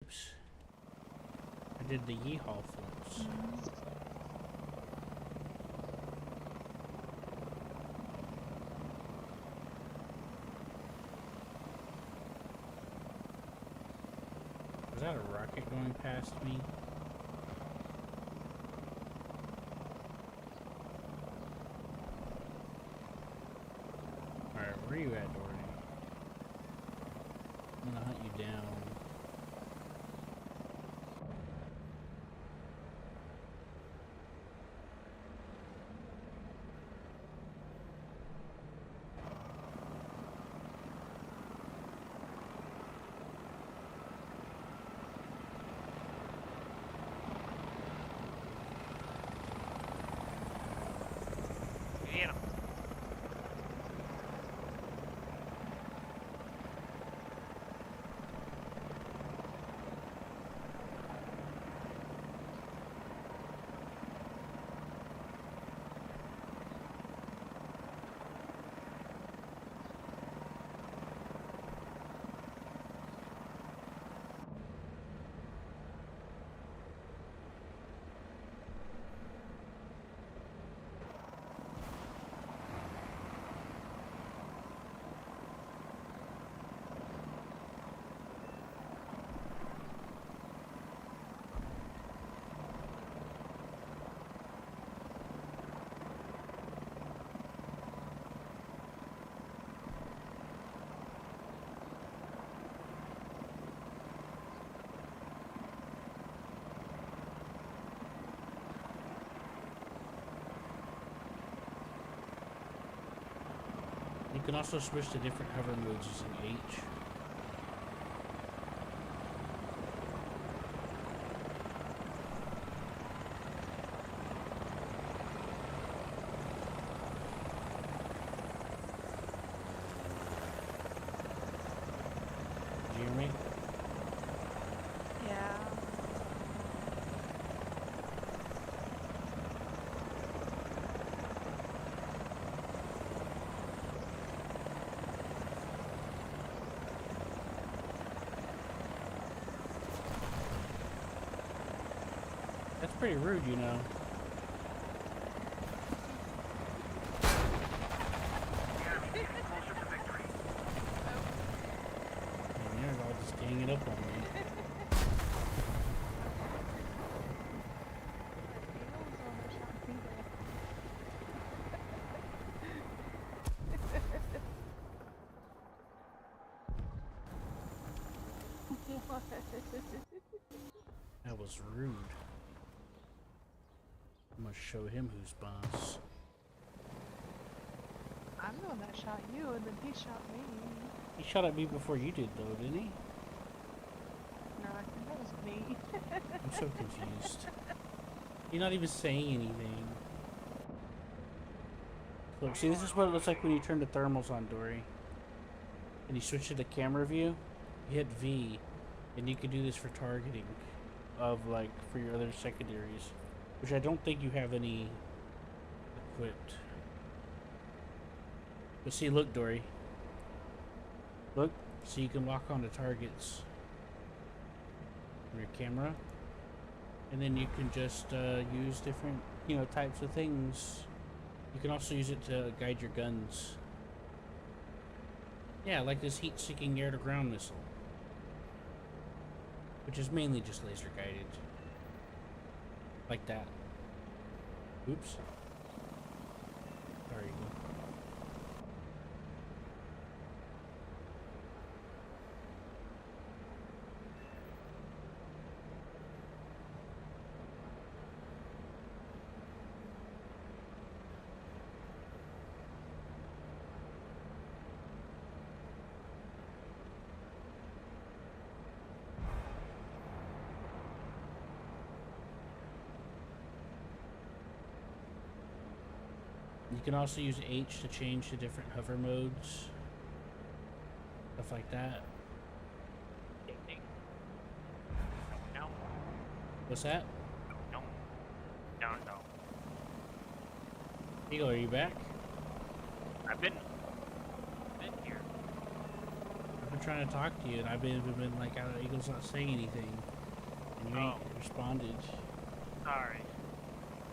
Oops. I did the yeehaw flips. Was that a rocket going past me? Alright, where are you at, Dory? I'm gonna hunt you down. Get him. You can also switch to different hover modes using H. Did you hear me? Yeah. That's pretty rude, you know. And you're all just ganging up on me. That was rude. I'm gonna show him who's boss. I'm the one that shot you, and then he shot me. He shot at me before you did, though, didn't he? No, I think that was me. I'm so confused. You're not even saying anything. Look, see, this is what it looks like when you turn the thermals on, Dory. And you switch to the camera view, you hit V, and you can do this for targeting of, like, for your other secondaries. Which I don't think you have any equipped. But see, look, Dory. Look, so you can lock onto targets on your camera. And then you can just use different, you know, types of things. You can also use it to guide your guns. Yeah, like this heat-seeking air-to-ground missile. Which is mainly just laser-guided. Like that. Oops. There you go. You can also use H to change to different hover modes. Stuff like that. Ding ding. No. What's that? No. No. No. Eagle, are you back? I've been here. I've been trying to talk to you, and I've been like, Eagle's not saying anything, and you ain't responded. Sorry.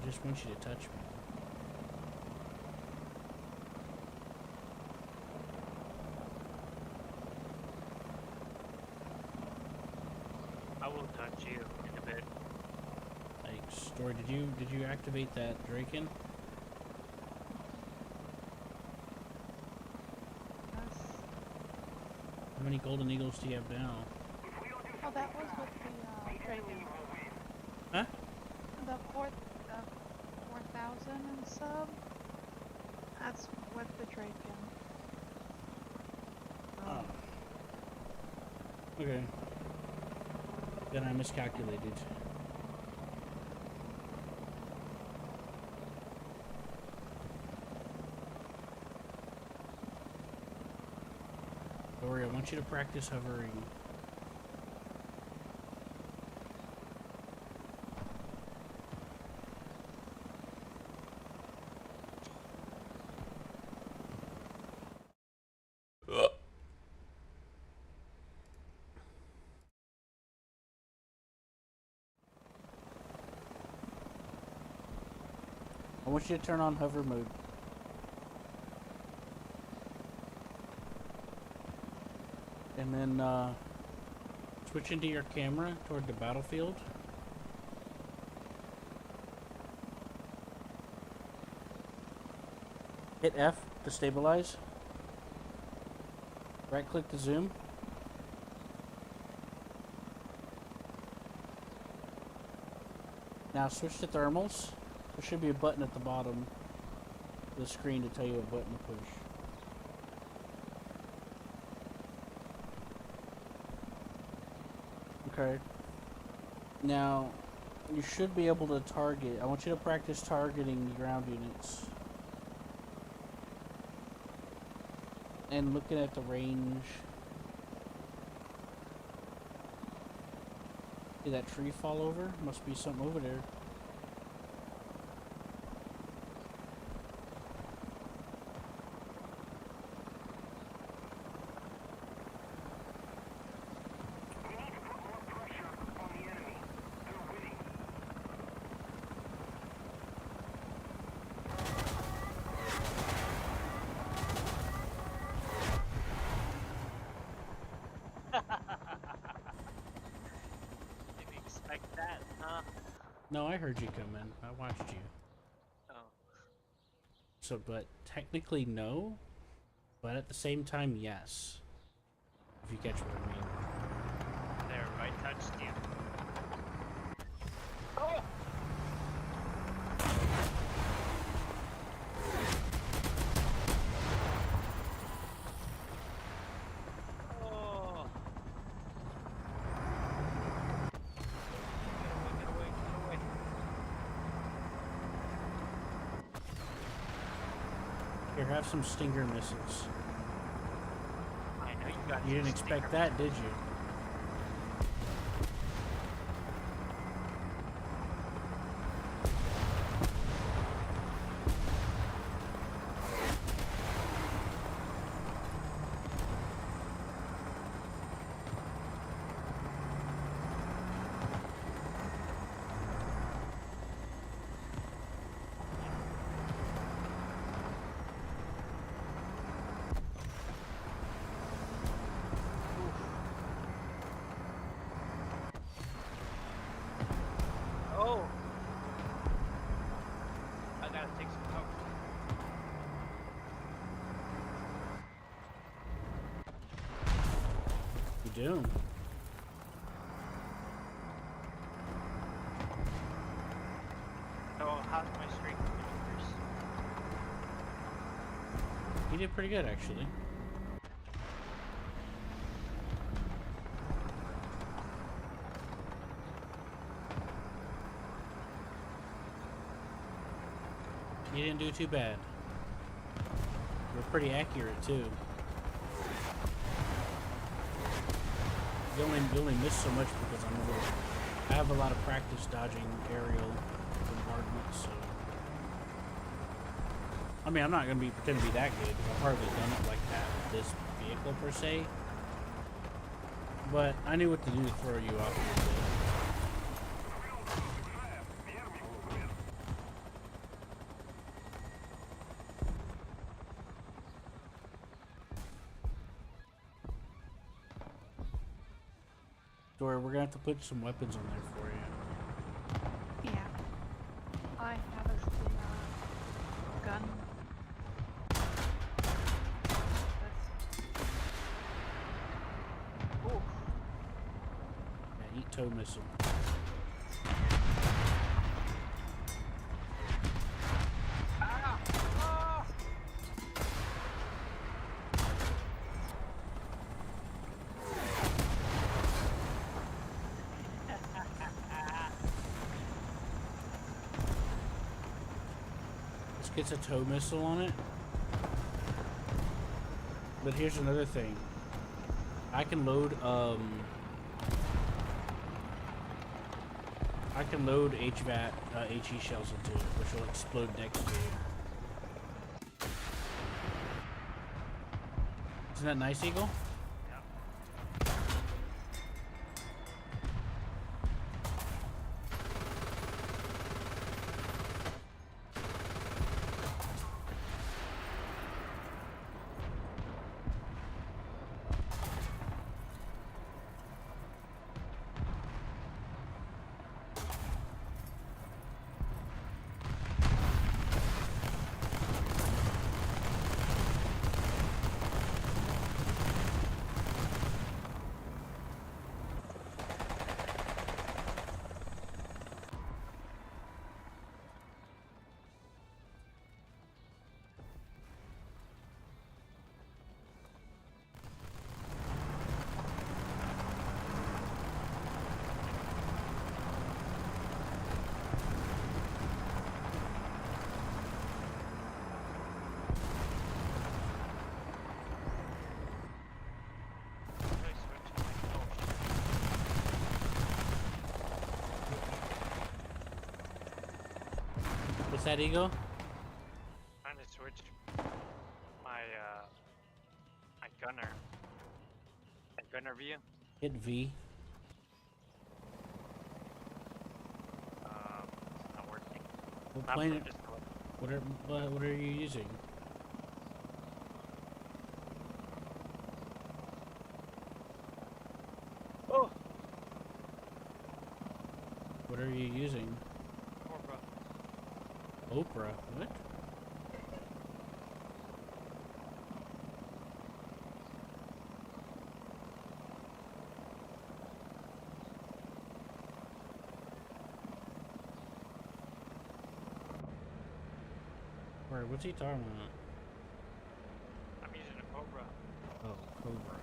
I just want you to touch me. I will touch you in a bit. Thanks. Dory, did you activate that Draken? Yes. How many golden eagles do you have now? Oh, that was with the Dragon. Huh? The 4,000 and sub. That's with the Draken. Oh. Okay. Then I miscalculated. Dory, I want you to practice hovering. I want you to turn on hover mode. And then switch into your camera toward the battlefield. Hit F to stabilize. Right click to zoom. Now switch to thermals. There should be a button at the bottom of the screen to tell you what button to push. Okay. Now, you should be able to target. I want you to practice targeting ground units. And looking at the range. See that tree fall over? Must be something over there. Didn't expect that, huh? No, I heard you come in. I watched you. Oh. So, but technically no, but at the same time, yes. If you catch what I mean. There, I touched you. Oh. Get away, get away. Here, have some Stinger missiles. I know you got You didn't some expect stickers. that, did you? Oh! I gotta take some cover. You do. So, how's my strength maneuvers? You did pretty good, actually. You didn't do too bad. You're pretty accurate, too. You only miss so much because I have a lot of practice dodging aerial bombardments, so... I mean, I'm not going to pretend to be that good, because I've hardly done it like that with this vehicle, per se. But I knew what to do to throw you off. Dory, we're gonna have to put some weapons on there for you. Yeah. All I have is the gun. That's... Oof. Yeah, eat tow missile. This gets a tow missile on it. But here's another thing. I can load HVAT HE shells into it, which will explode next to you. Isn't that nice, Eagle? What's that, Eagle? Trying to switch my my gunner view. Hit V. It's not working. What Not plane? for just What are you using? Oh, What are you using? Cobra. Oprah. What? Wait, what's he talking about? I'm using a Cobra. Oh, Cobra.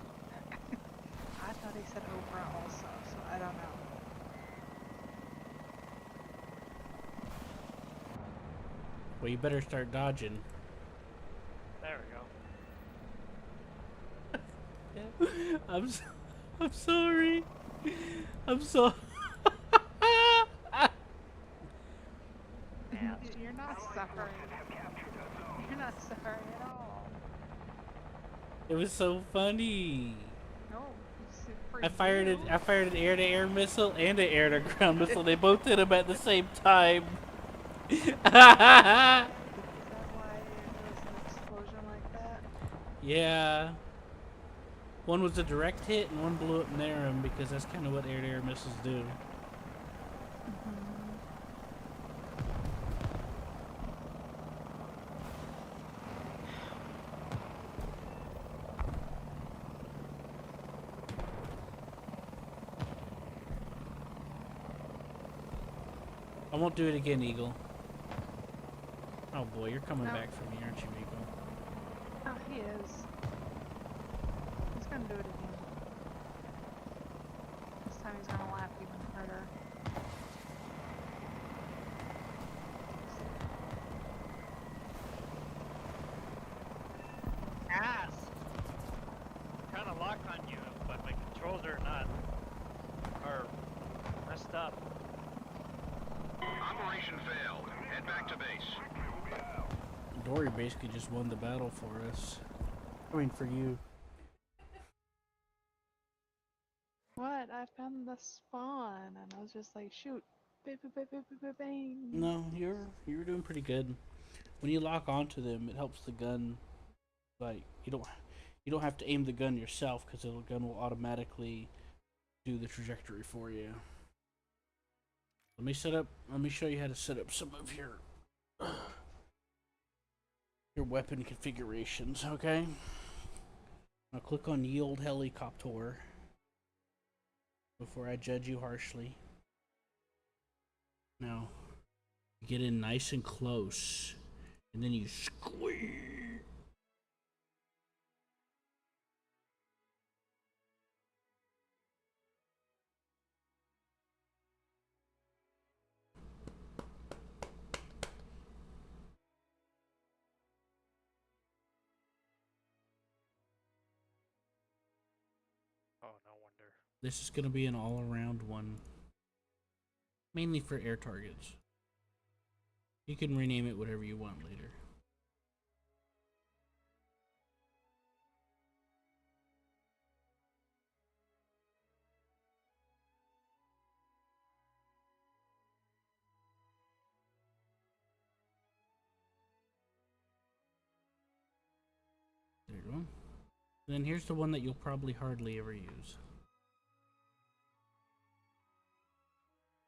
I thought he said Oprah also, so I don't know. Well, you better start dodging. There we go. I'm sorry. I'm so. Yeah. You're not suffering. You're not suffering at all. It was so funny. No, it's for I fired you. I fired an air-to-air missile and an air-to-ground missile. They both hit him at the same time. Is that why there was an explosion like that? Yeah. One was a direct hit and one blew up near him because that's kind of what air-to-air missiles do. I won't do it again, Eagle. Oh boy, you're coming No. back for me, aren't you, Eagle? Oh, he is. He's gonna do it again. This time he's gonna laugh even harder. Ass. Kind of lock on you, but my controls are messed up. Operation failed. Head back to base. Dory basically just won the battle for us. I mean, for you. I found the spawn, and I was just like, shoot, bang, bang, bang, bang, bang, bang. No, you're doing pretty good. When you lock onto them, it helps the gun. Like you don't have to aim the gun yourself because the gun will automatically do the trajectory for you. Let me set up. Let me show you how to set up some of your weapon configurations. Okay. Now click on Yield Helicopter before I judge you harshly. Now you get in nice and close, and then you squeeze. Oh, no wonder. This is going to be an all-around one, mainly for air targets. You can rename it whatever you want later. There you go. Then here's the one that you'll probably hardly ever use.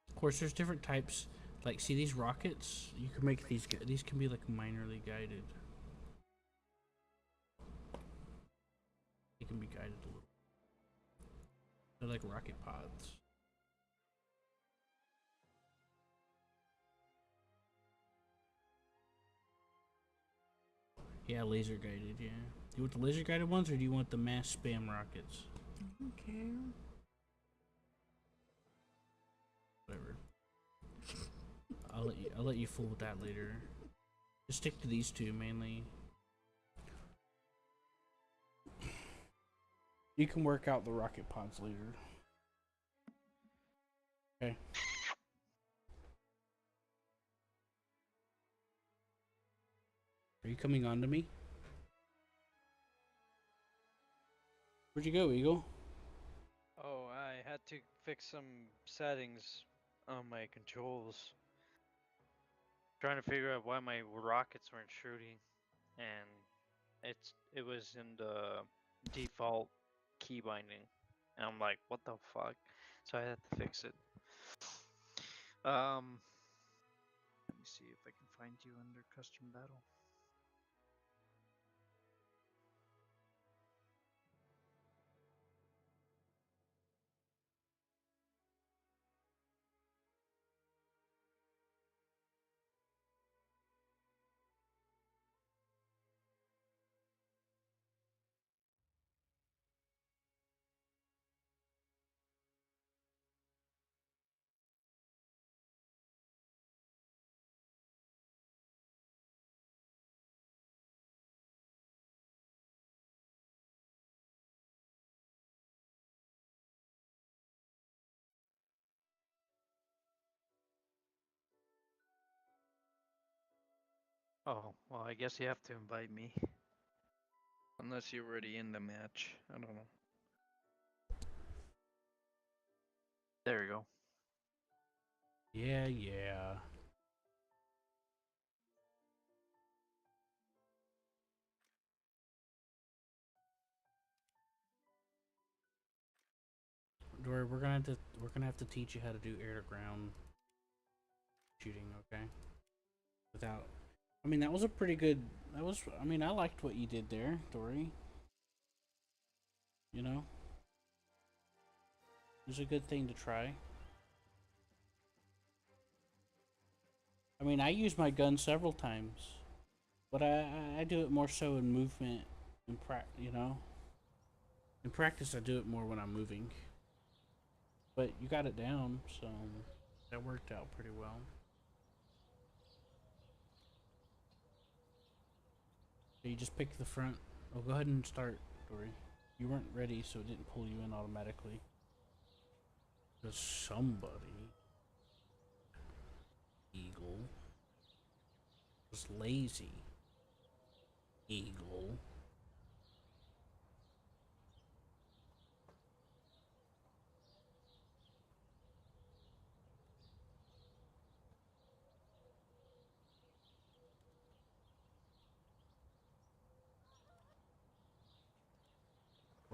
Of course, there's different types. Like, see these rockets? You can make these. These can be like minorly guided. They can be guided a little. They're like rocket pods. Yeah, laser guided. Yeah. Do you want the laser guided ones, or do you want the mass spam rockets? Okay. Whatever. I'll let you fool with that later. Just stick to these two mainly. You can work out the rocket pods later. Okay. Are you coming on to me? Where'd you go, Eagle? Oh, I had to fix some settings on my controls. Trying to figure out why my rockets weren't shooting, and it was in the default key binding, and I'm like, what the fuck? So I had to fix it. Let me see if I can find you under custom battle. Oh, well, I guess you have to invite me. Unless you're already in the match. I don't know. There we go. Yeah, yeah. Dory, we're gonna have to teach you how to do air to ground shooting, okay? Without, I mean, that was a pretty good. That was, I mean, I liked what you did there, Dory. You know, it was a good thing to try. I mean, I use my gun several times, but I do it more so in movement and you know. In practice, I do it more when I'm moving. But you got it down, so that worked out pretty well. So you just pick the front. Oh, go ahead and start, Dory. You weren't ready, so it didn't pull you in automatically. Because somebody, Eagle, was lazy. Eagle.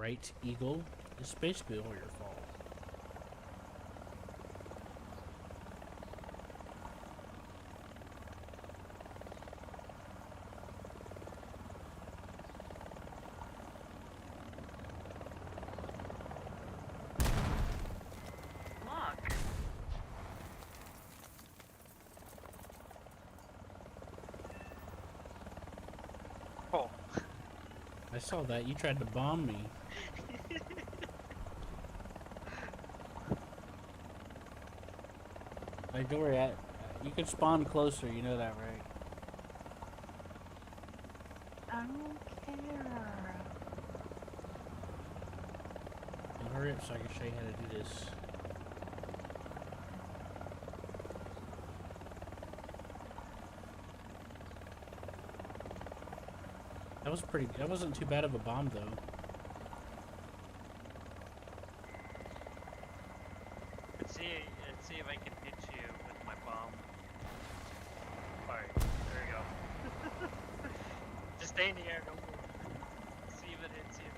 right eagle, it's basically all your fault. Look. Oh, I saw that. You tried to bomb me. Like, don't worry, you can spawn closer, you know that, right? I don't care. Well, hurry up so I can show you how to do this. That wasn't too bad of a bomb, though. Let's see if I can hit you with my bomb. Alright, there we go. Just stay in the air, don't move. See if it hits you.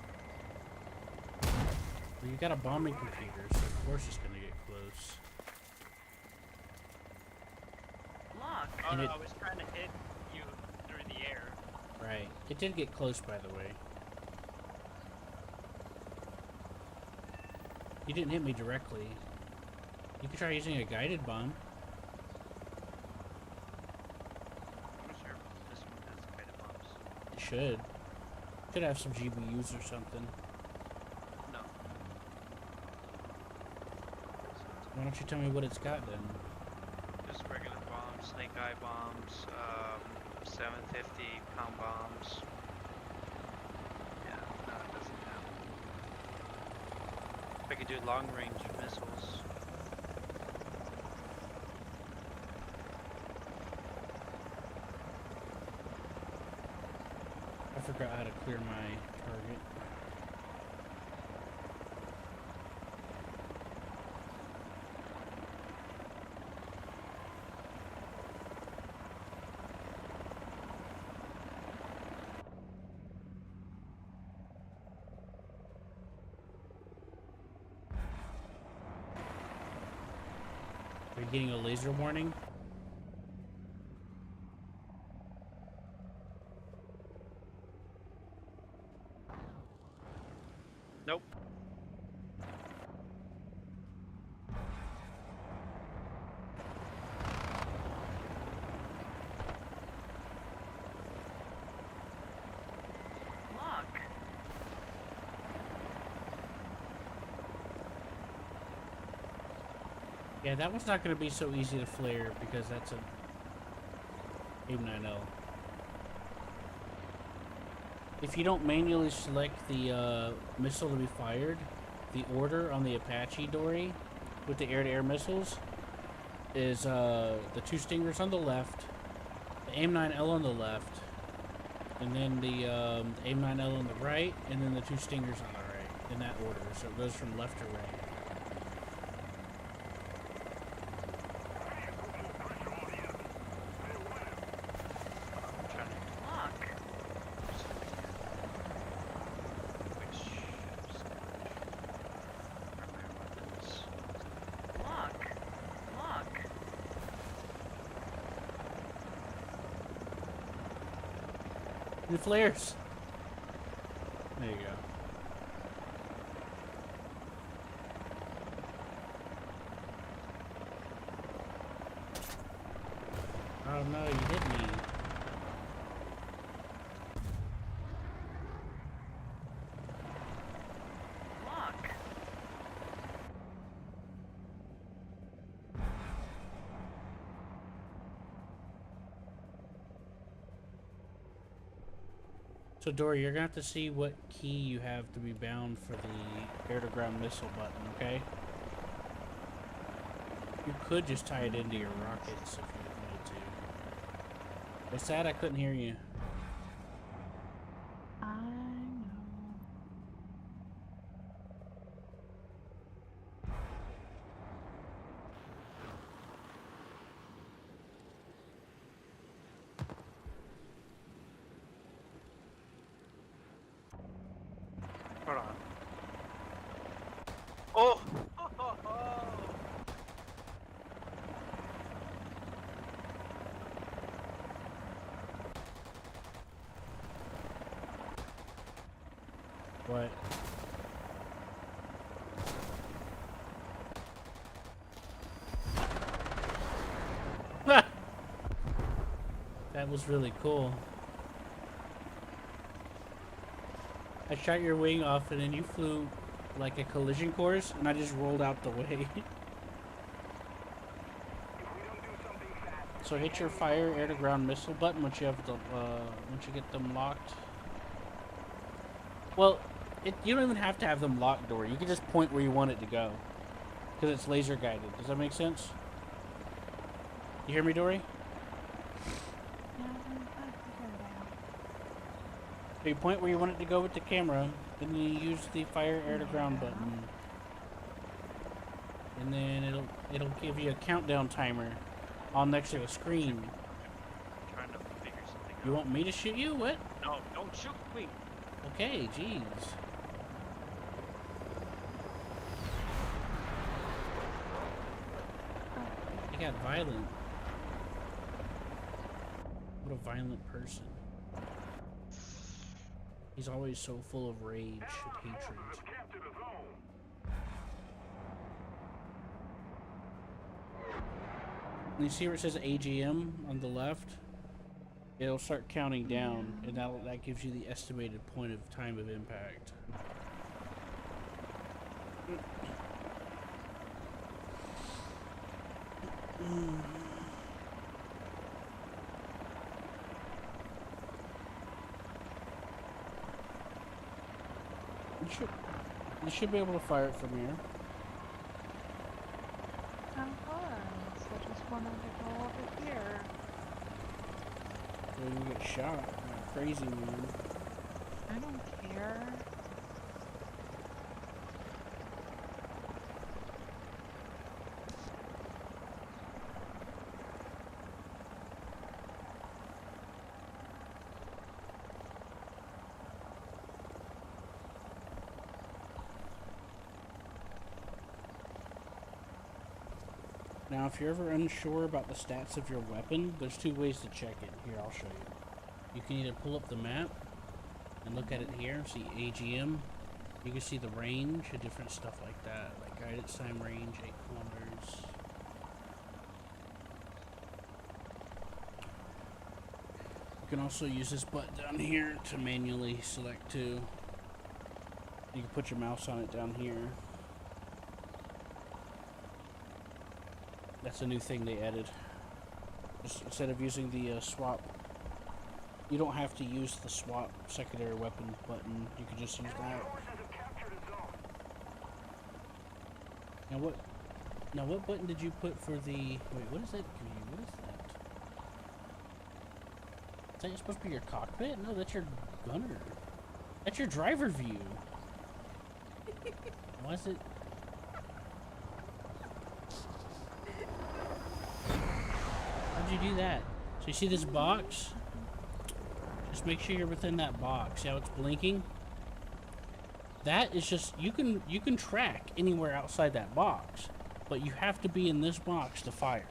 Well, you got a bombing computer, so of course it's gonna get close. Look. Oh And no, it- I was trying to hit you through the air. Right. It did get close, by the way. You didn't hit me directly. You could try using a guided bomb. I'm not sure if this one has guided bombs. It should. Could have some GBUs or something. No. Why don't you tell me what it's got then? just regular bombs, snake eye bombs, 750 pound bombs. Yeah, no, it doesn't have. I could do long range missiles. I forgot how to clear my target. Are you getting a laser warning? Nope. Look. Yeah, that one's not going to be so easy to flare because that's an AIM-9L. If you don't manually select the missile to be fired, the order on the Apache Dory with the air-to-air missiles is the 2 Stingers on the left, the AIM-9L on the left, and then the AIM-9L on the right, and then the 2 Stingers on the right, in that order. So it goes from left to right. I'm trying to Look. which primary weapons. Look. Look. The flares! There you go. Oh no, you hit me. Look. So Dory, you're gonna have to see what key you have to be bound for the air-to-ground missile button, okay? You could just tie it into your rockets if you wanted to. What's that? I couldn't hear you. I know. Hold on. Oh! What? That was really cool. I shot your wing off and then you flew like a collision course and I just rolled out the way. So hit your fire air to ground missile button once you have the once you get them locked. Well, you don't even have to have them locked, Dory. You can just point where you want it to go. Because it's laser guided. Does that make sense? You hear me, Dory? Yeah, I figured it out. So you point where you want it to go with the camera, then you use the fire air to ground Yeah. button. And then it'll give you a countdown timer on next to a screen. I'm trying to figure something out. You want me to shoot you? What? No, don't shoot me! Okay, jeez. I got violent. What a violent person. He's always so full of rage and hatred. And you see where it says AGM on the left? It'll start counting down, and that gives you the estimated point of time of impact. You should be able to fire it from here. Of course. I just wanted to go over here. So you get shot like a crazy man. I don't care. Now, if you're ever unsure about the stats of your weapon, there's two ways to check it. Here, I'll show you. You can either pull up the map and look at it here, see AGM. You can see the range and different stuff like that, like guidance time range, 8 kilometers. You can also use this button down here to manually select too. You can put your mouse on it down here. That's a new thing they added. Just instead of using the swap, you don't have to use the swap secondary weapon button. You can just use that. Now what button did you put for the? Wait, what is that? What is that? Is that supposed to be your cockpit? No, that's your gunner. That's your driver view. Why is it? How'd you do that? So you see this box? Just make sure you're within that box. See how it's blinking? That is just, you can track anywhere outside that box, but you have to be in this box to fire.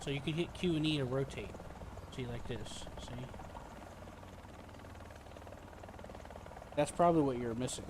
So you can hit Q and E to rotate. See, like this. See? That's probably what you're missing.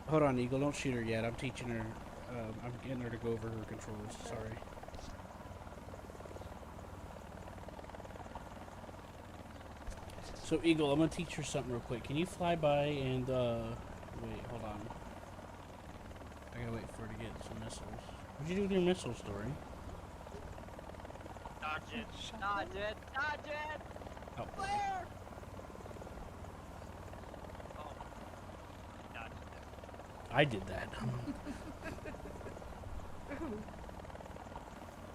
Hold on, Eagle. Don't shoot her yet. I'm teaching her. I'm getting her to go over her controls. Sorry. So, Eagle, I'm gonna teach her something real quick. Can you fly by and wait? Hold on. I gotta wait for her to get some missiles. What'd you do with your missile story? Dodge it. Shut Dodge up. it. Dodge it. Oh, Flare. Oh. Dodge it. I did that. Ooh.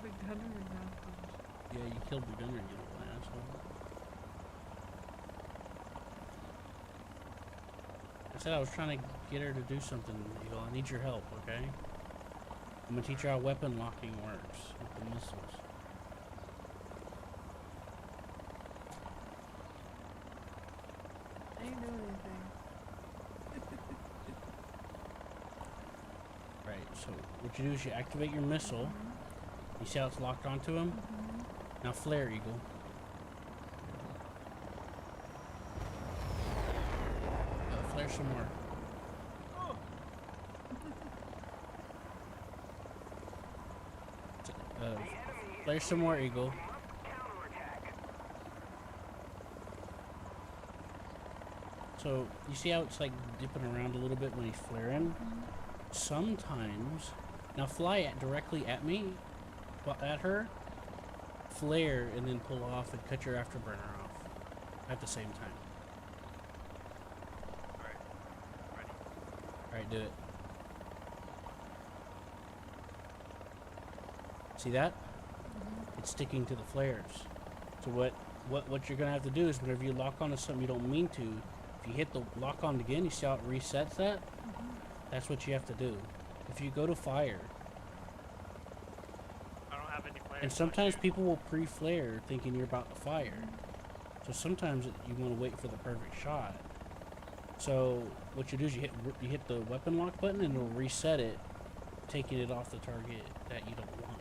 The gunner is not fun. Yeah, you killed the gunner, you little asshole. I said I was trying to get her to do something, Eagle. I need your help, okay? I'm gonna teach her how weapon locking works with the missiles. I ain't doing anything. Right, so what you do is you activate your missile. You see how it's locked onto him? Now flare, Eagle. Flare some more. Flare some more, Eagle. So, you see how it's like dipping around a little bit when he's flaring? Sometimes, now fly directly at me, at her, flare, and then pull off and cut your afterburner off at the same time. Alright. Ready. Alright, do it. See that? It's sticking to the flares. So what you're gonna have to do is whenever you lock onto something you don't mean to, if you hit the lock on again, you see how it resets that? That's what you have to do. If you go to fire, I don't have any flares. and sometimes people will pre-flare thinking you're about to fire. So sometimes you want to wait for the perfect shot. So what you do is you hit the weapon lock button and it'll reset it, taking it off the target that you don't want.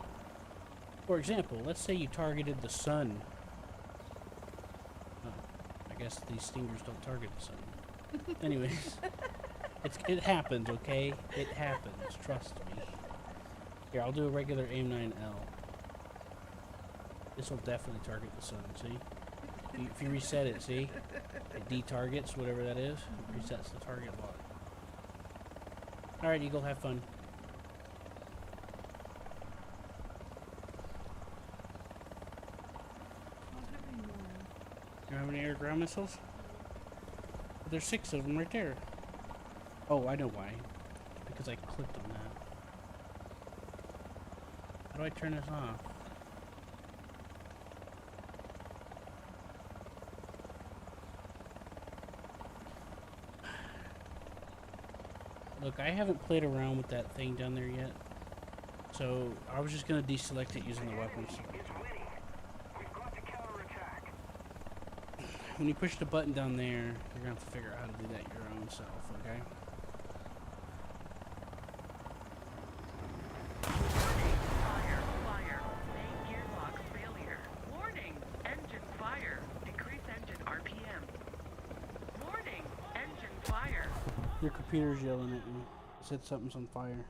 For example, let's say you targeted the sun. Oh, I guess these stingers don't target the sun. Anyways, it happens, okay? It happens. Trust me. Here, I'll do a regular AIM-9L. This will definitely target the sun. See? If you reset it, see? It detargets whatever that is. It resets the target lock. All right, Eagle, have fun. I don't have any more. You have any air ground missiles? There's 6 of them right there. Oh, I know why. Because I clicked on that. How do I turn this off? Look, I haven't played around with that thing down there yet. So, I was just going to deselect it using the weapons selector. When you push the button down there, you're going to have to figure out how to do that your own self, okay? Fire. Main gearbox failure. Warning. Engine fire. Decrease engine RPM. Warning. Engine fire. Your computer's yelling at me. It said something's on fire.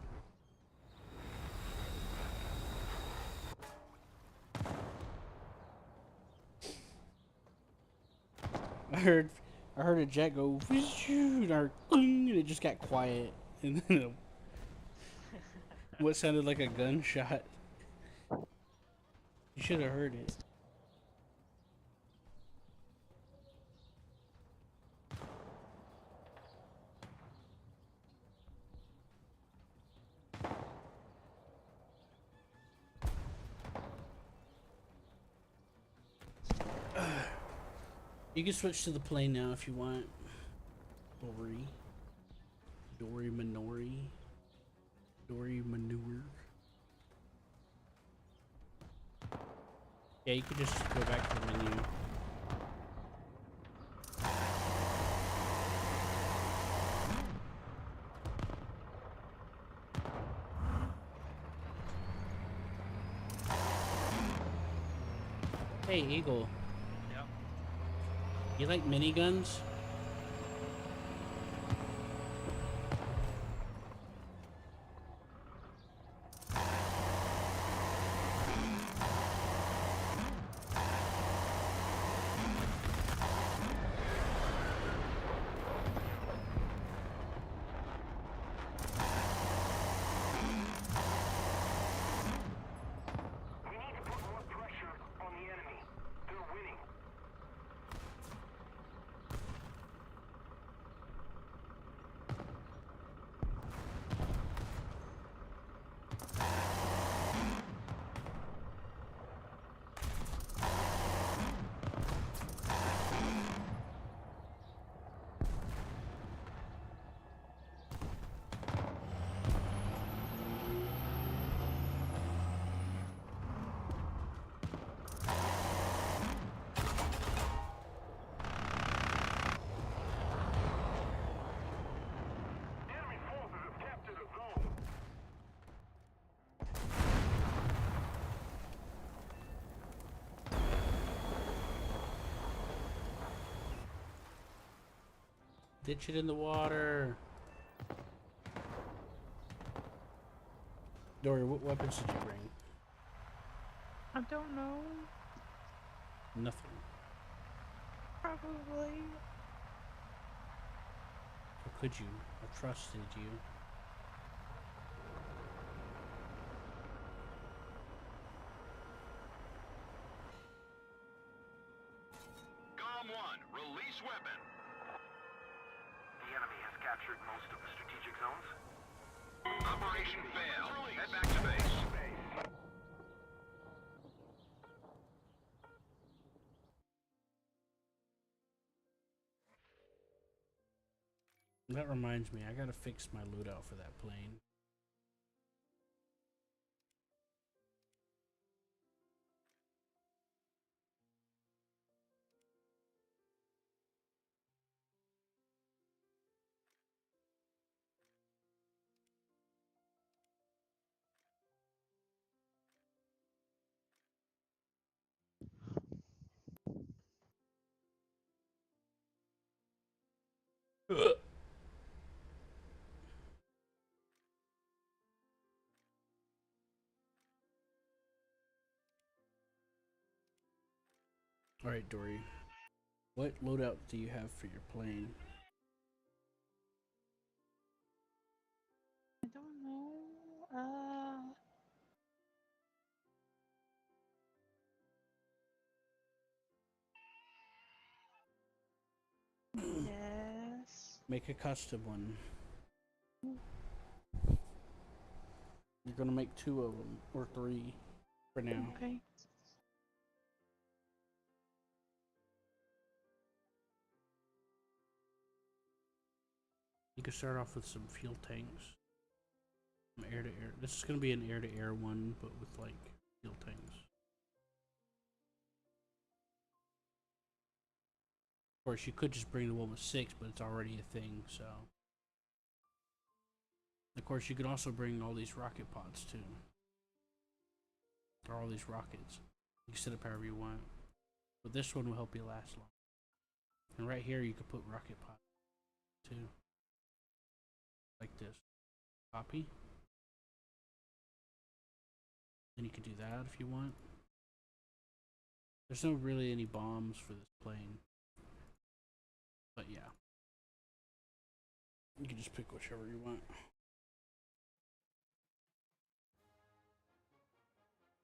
I heard a jet go and it just got quiet, and then what sounded like a gunshot. You should have heard it. You can switch to the plane now if you want. Dory manure. Yeah, you could just go back to the menu. Hey, Eagle. Yep. You like miniguns? Ditch it in the water. Dory, what weapons did you bring? I don't know. Nothing. Probably. Or could you? I trusted you. Golem 1, release weapon. The enemy has captured most of the strategic zones. Operation failed. Head back to base. That reminds me, I gotta fix my loadout for that plane. Alright, Dory. What loadout do you have for your plane? I don't know. Yes. Make a custom one. You're gonna make 2 of them, or 3 for now. Okay. You can start off with some fuel tanks. Some air to air. This is gonna be an air to air one, but with like fuel tanks. Of course, you could just bring the one with 6, but it's already a thing, so. Of course, you could also bring all these rocket pods too. Or all these rockets. You can set up however you want. But this one will help you last long. And right here, you could put rocket pods too. Like this. Copy. Then you can do that if you want. There's no really any bombs for this plane. But yeah. You can just pick whichever you want.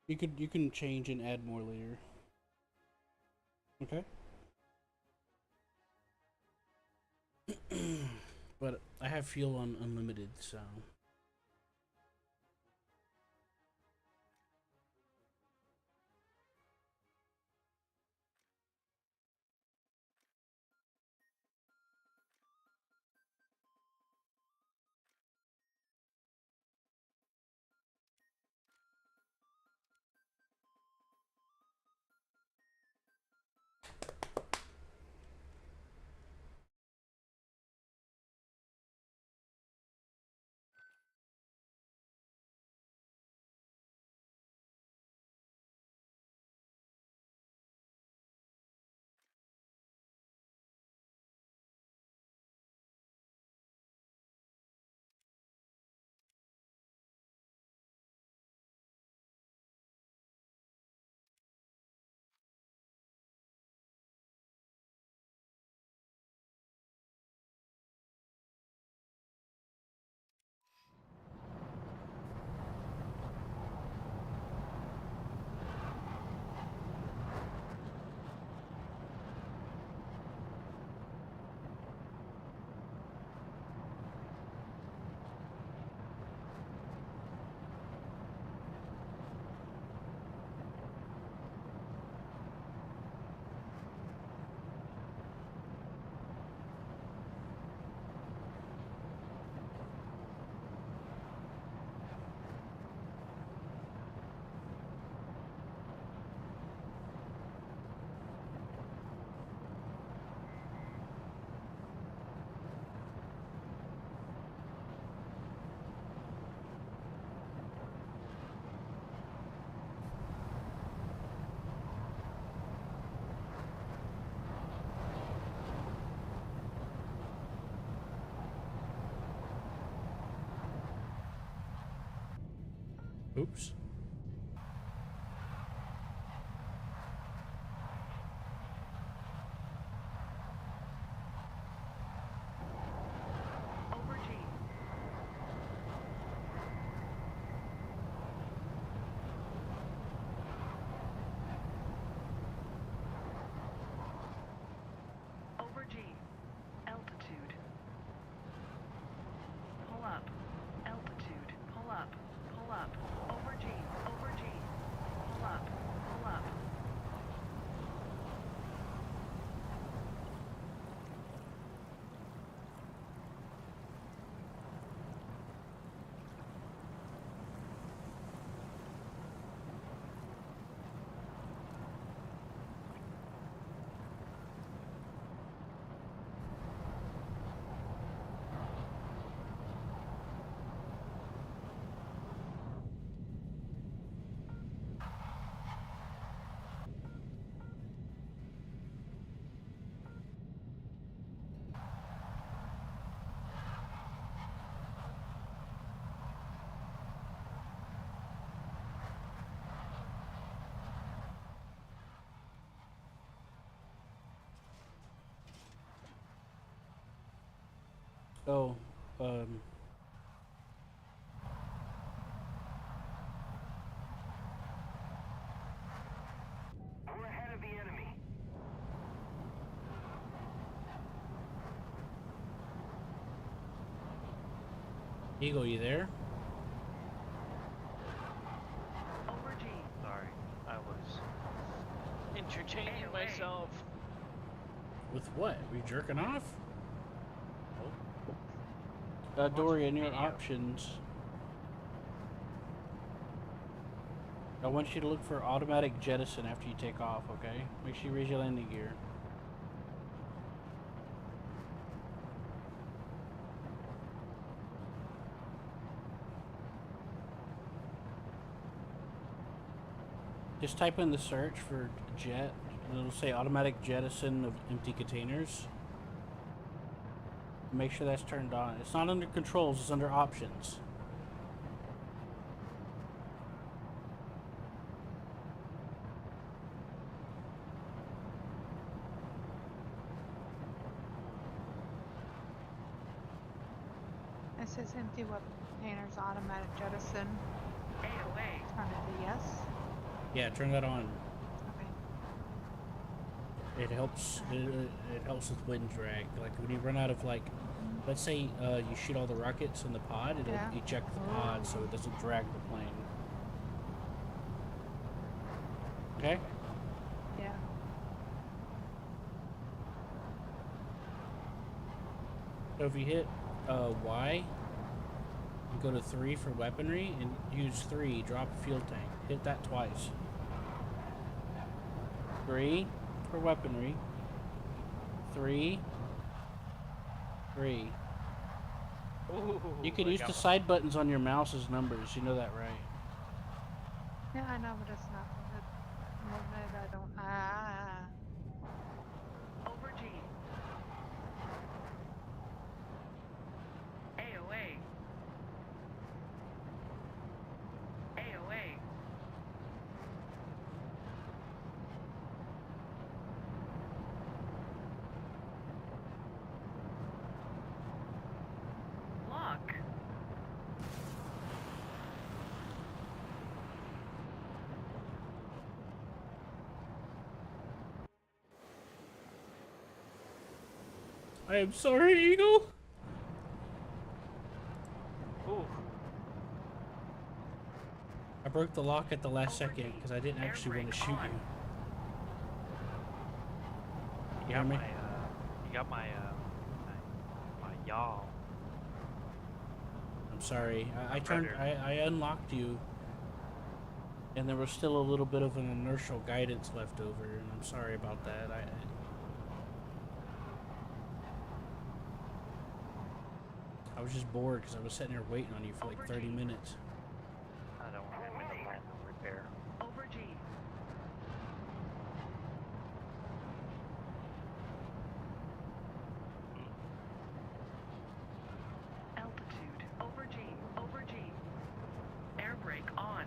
You can change and add more later. Okay? But I have fuel on unlimited, so Oops. Over G. Over G. Altitude. Pull up. Altitude. Pull up. Pull up. Over G. Over G. Pull up. Pull up. Oh, We're ahead of the enemy. Eagle, you there? Over G. Sorry, I was entertaining AOA. myself. With what? Were you jerking off? Watching Dory, in a your video. options, I want you to look for automatic jettison after you take off, okay? Make sure you raise your landing gear. Just type in the search for jet, and it'll say automatic jettison of empty containers. Make sure that's turned on. It's not under controls, it's under options. It says empty weapon containers automatic jettison. AOA. Turn it to yes. Yeah, turn that on. Okay. It helps. It helps with wind drag. Like when you run out of let's say you shoot all the rockets in the pod, it'll Yeah. eject the pod so it doesn't drag the plane. Okay. Yeah. So if you hit Y, you go to 3 for weaponry and use 3. Drop a fuel tank. Hit that twice. 3 for weaponry. 3. 3. Ooh, You can I use got the one. side buttons on your mouse as numbers. You know that, right? Yeah, I know, but it's not. I don't. Over G. AOA. AOA. Lock. I am sorry, Eagle. Ooh, I broke the lock at the last Over second D. because I didn't Air actually want to brake shoot on. you. you hear got me? my y'all. I'm sorry. I I'm turned. better. I unlocked you, and there was still a little bit of an inertial guidance left over, and I'm sorry about that. I was just bored because I was sitting there waiting on you for like 30 minutes. I don't want him in the line of repair. Over G. Altitude. Over G. Over G. Air brake on.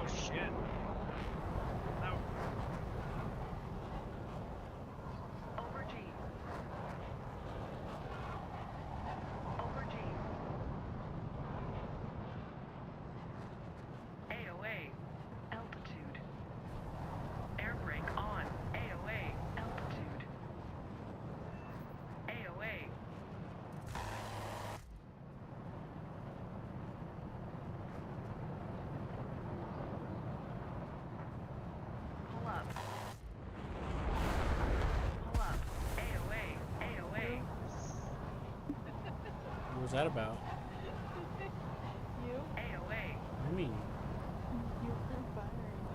Oh shit. No. Over G. Over G. AOA. Altitude. Air brake on. AOA. Altitude. AOA. Pull up. Pull up. AOA. AOA. What was that about? You? AOA. I mean, You were firing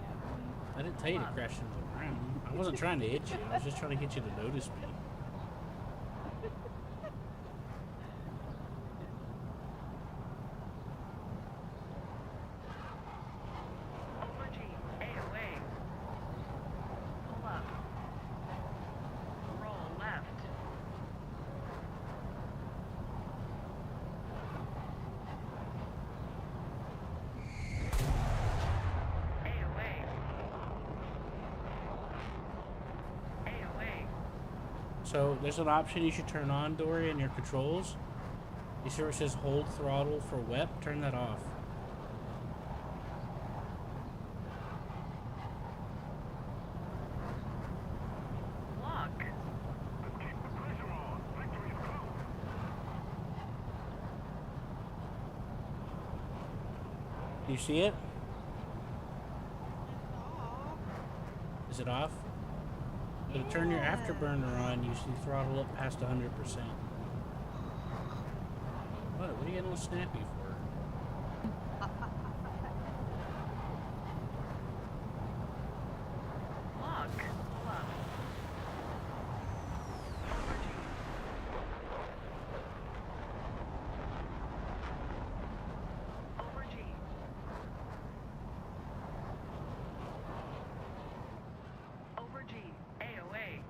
at me. I didn't tell you to crash into the ground. I wasn't trying to hit you. I was just trying to get you to notice me. Over G. AOA. Pull up. Roll left. AOA. AOA. So there's an option you should turn on, Dory, in your controls. You see where it says hold throttle for WEP? Turn that off. Lock. Let's keep the pressure on. Victory's close. Do you see it? Aw. Is it off? So to turn your afterburner on, you see throttle up past 100%. What are you getting all snappy for? Lock. Pull up. Over G. Over G. Over G. AOA.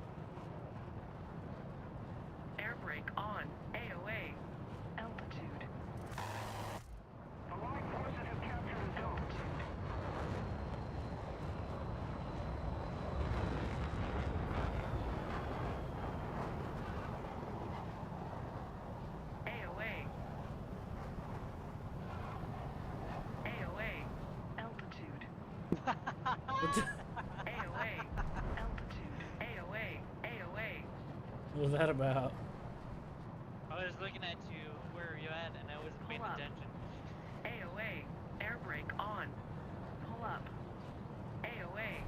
Air brake on. AOA. Altitude. Allied forces have captured a zone. Altitude. AOA. AOA. Altitude. What, the, AOA. Altitude. AOA. AOA. what was that about? I was looking at you, where are you at, and I wasn't paying Pull up. attention. AOA. Air brake on. Pull up. AOA.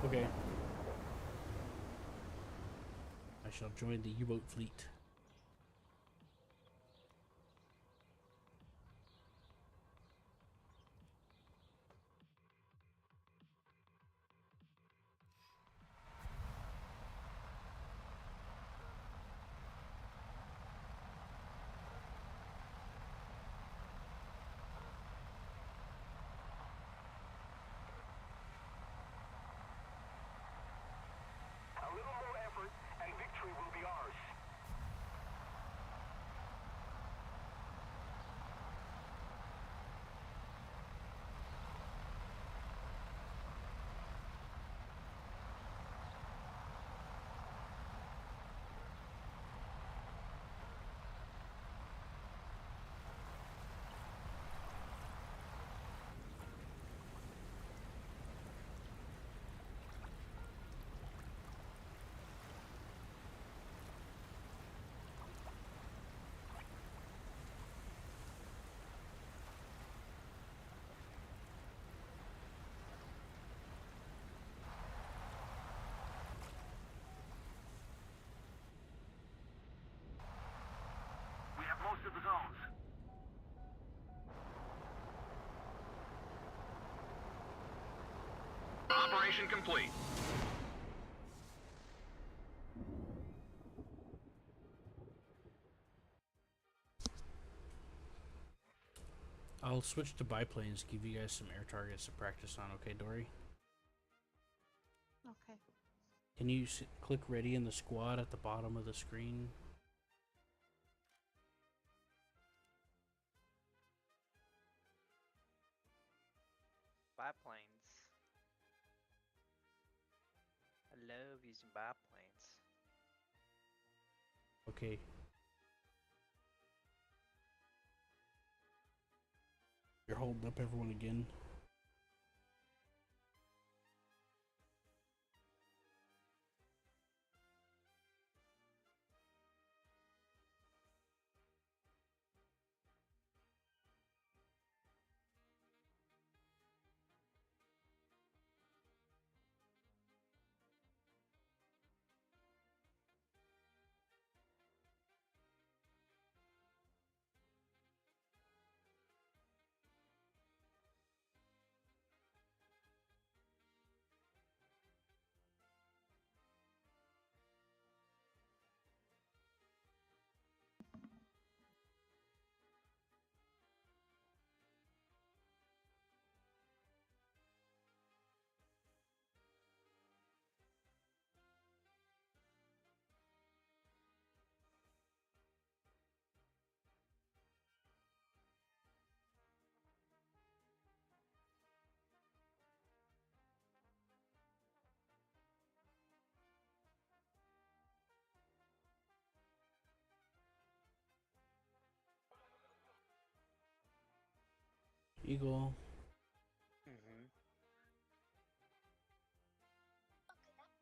Okay. I shall join the U-boat fleet. A little more effort, and victory will be ours. We have most of the zones. Operation complete. I'll switch to biplanes, give you guys some air targets to practice on, okay, Dory? Okay. Can you click ready in the squad at the bottom of the screen? biplanes. I love using biplanes. Okay. You're holding up everyone again. Eagle. Mm-hmm.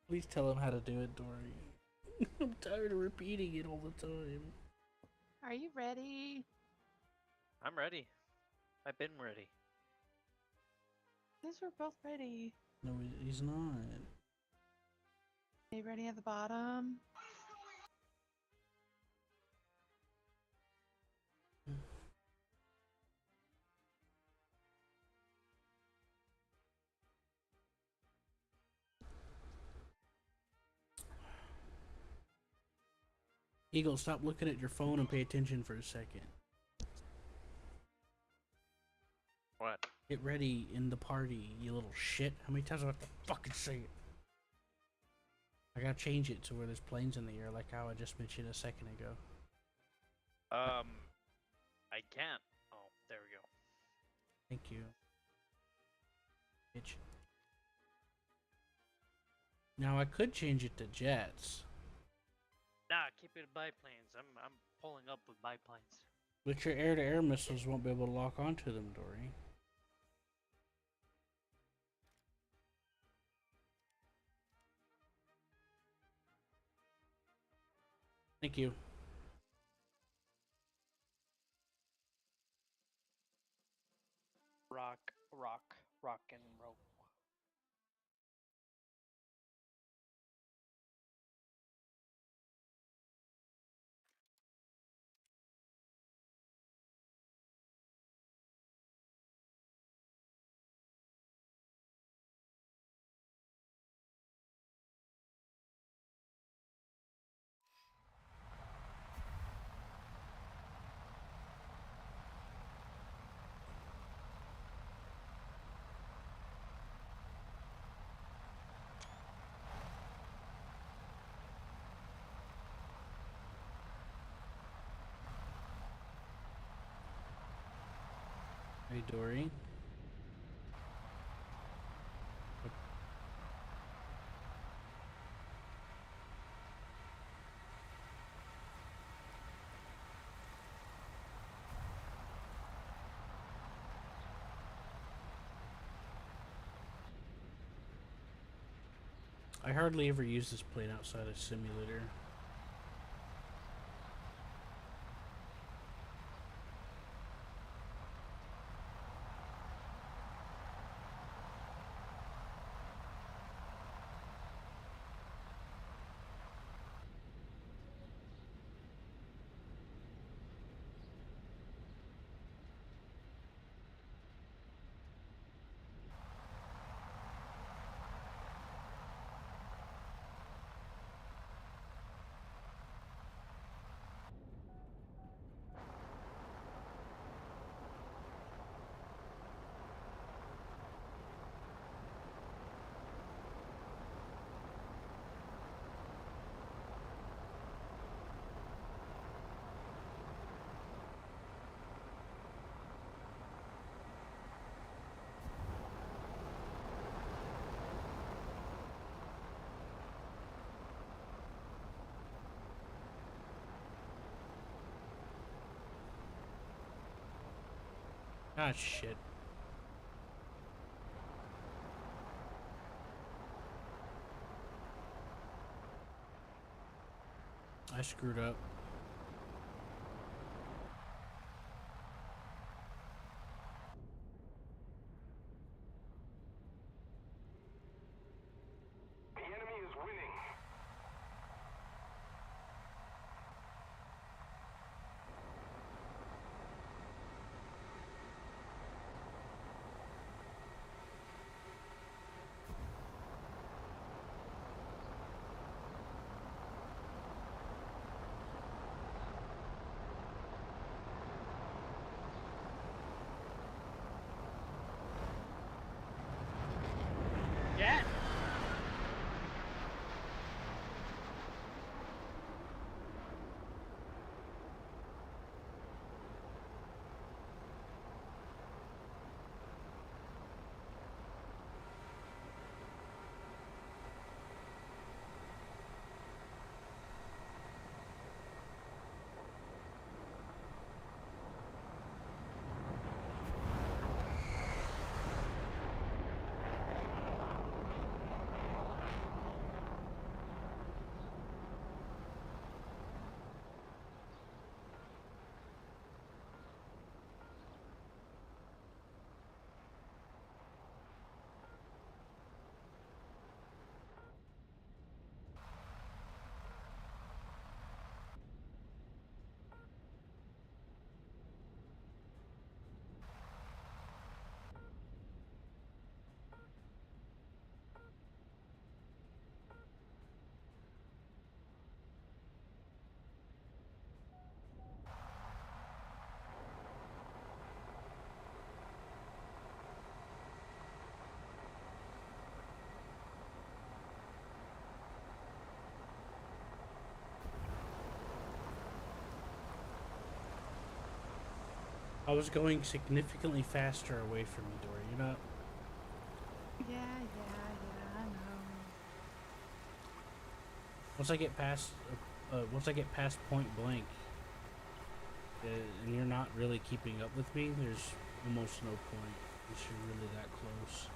Please tell him how to do it, Dory. I'm tired of repeating it all the time. Are you ready? I'm ready. I've been ready. Yes, we're both ready. No, he's not. Are you ready at the bottom? Eagle, stop looking at your phone and pay attention for a second. What? Get ready in the party, you little shit. How many times do I have to fucking say it? I gotta change it to where there's planes in the air, like how I just mentioned a second ago. I can't. Oh, there we go. Thank you. Bitch. Now I could change it to jets, Nah, keep it biplanes. I'm pulling up with biplanes. but your air-to-air missiles won't be able to lock onto them, Dory. Thank you. Rock, rock and roll. Hey, Dory. I hardly ever use this plane outside a simulator. Ah, shit. I screwed up. The enemy is winning. Yes! I was going significantly faster away from you, Dory. You're not. Yeah, I know. Once I get past point blank, and you're not really keeping up with me, there's almost no point. Unless you're really that close.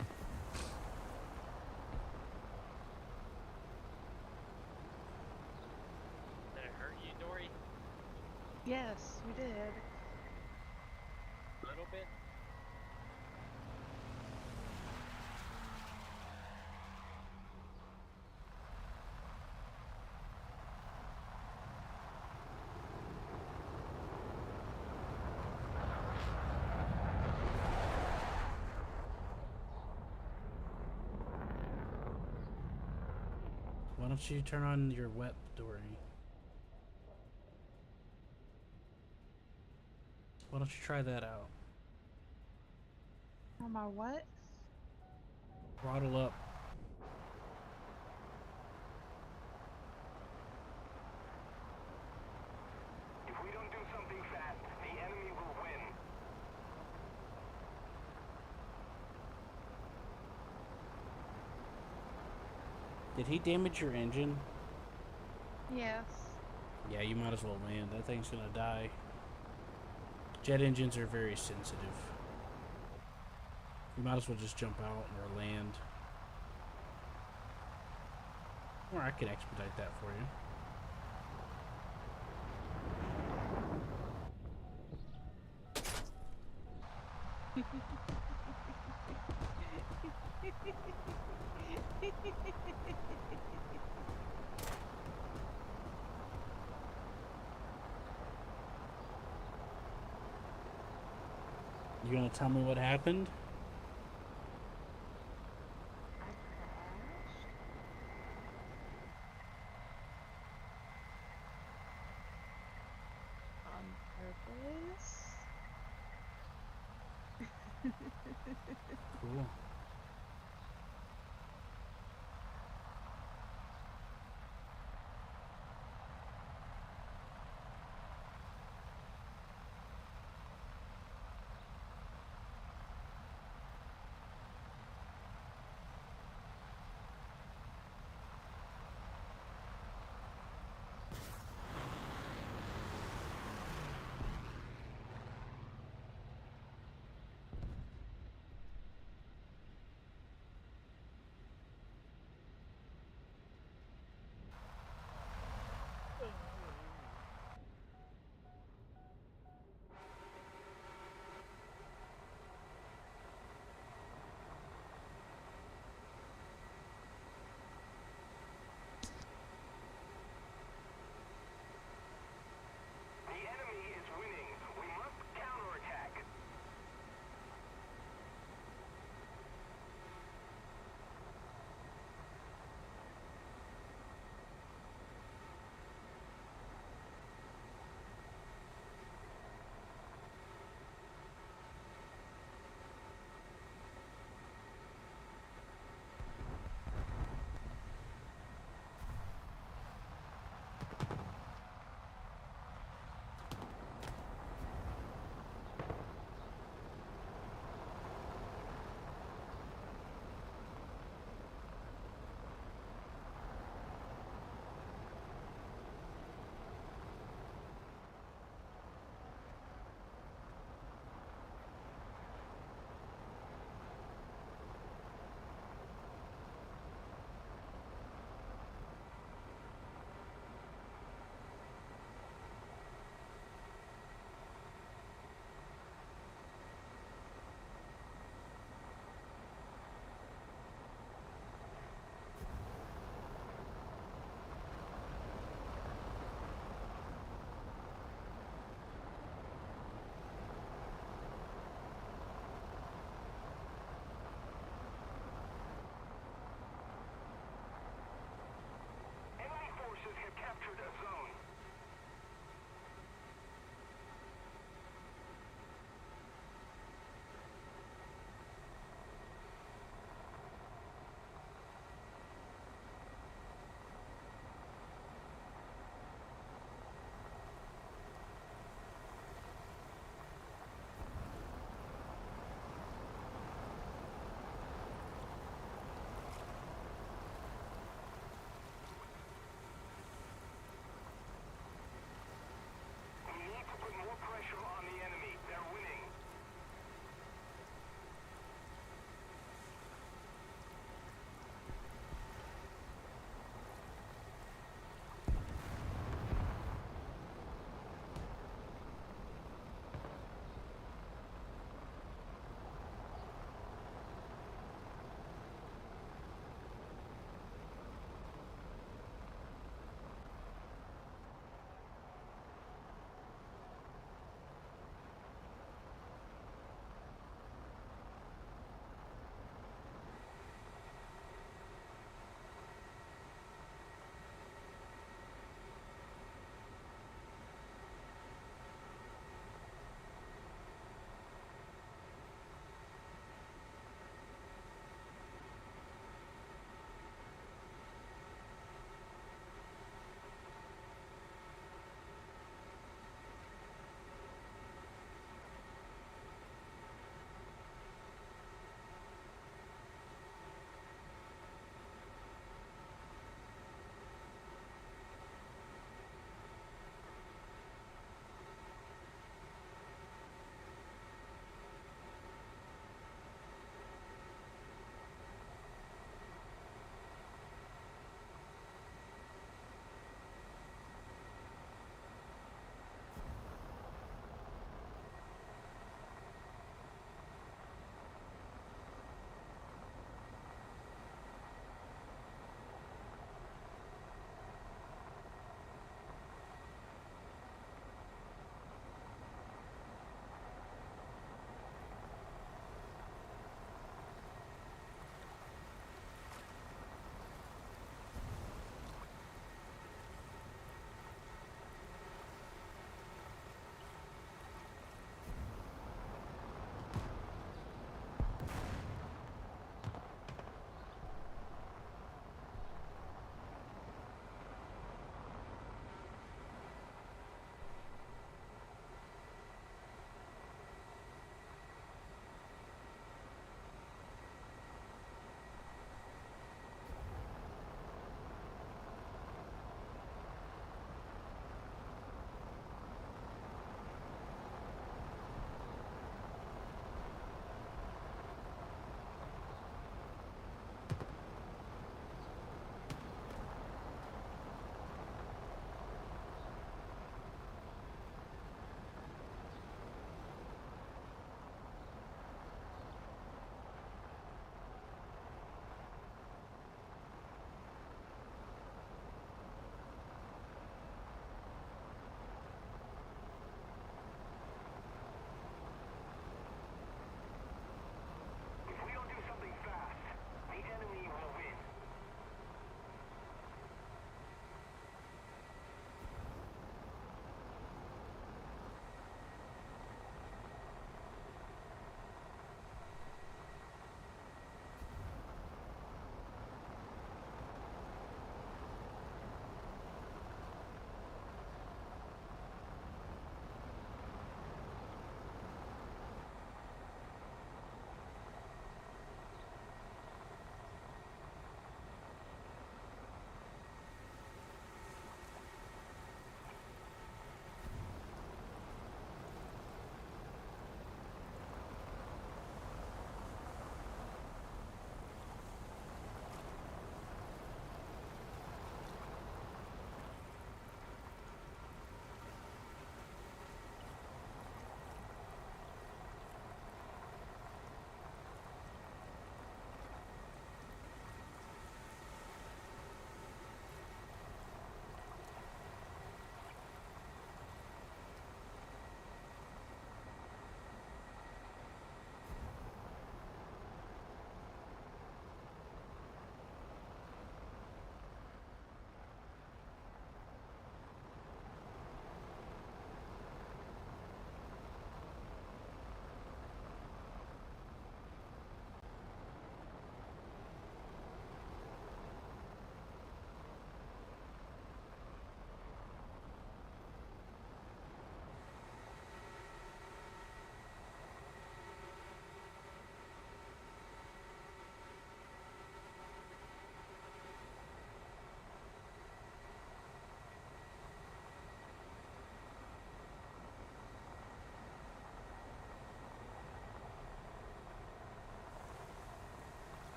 Did it hurt you, Dory? Yes, we did. A little bit? Why don't you turn on your web, Dory? Why don't you try that out? On my what? Throttle up. If we don't do something fast, the enemy will win. Did he damage your engine? Yes. Yeah, you might as well land. That thing's gonna die. Jet engines are very sensitive. You might as well just jump out or land. Or I could expedite that for you. You gonna tell me what happened? I crashed. On purpose. Cool.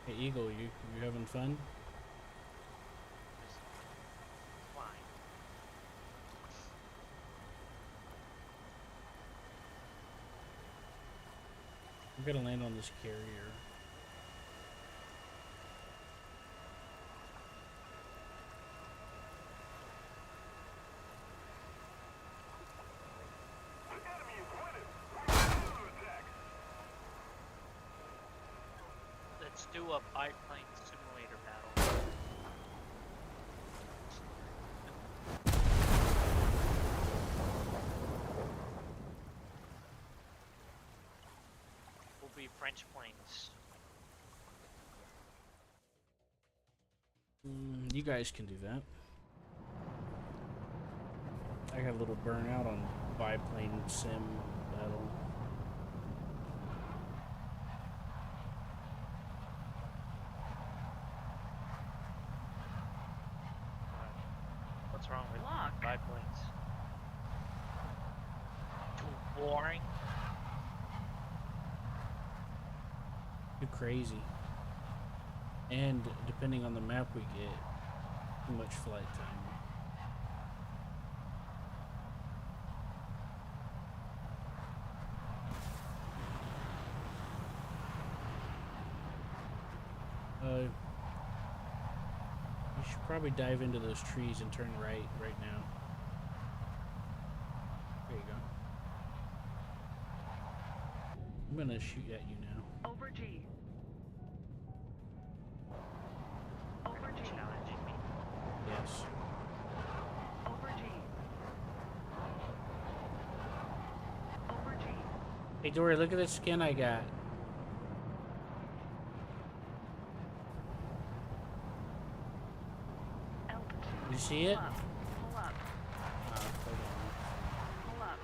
Hey, Eagle, you having fun? Just flying. I'm gonna land on this carrier. Let's do a biplane simulator battle. Will be French planes. You guys can do that. I got a little burnout on biplane sim battle. What's wrong with Lock. biplanes? Too boring. Too crazy. And depending on the map we get, too much flight time. You should probably dive into those trees and turn right now. There you go. I'm gonna shoot at you now. Over G. Over G. Challenging me. Yes. Over G. Over G. Hey Dory, look at the skin I got. Altitude. You see it? Pull up. Pull up. Hold on. Pull up.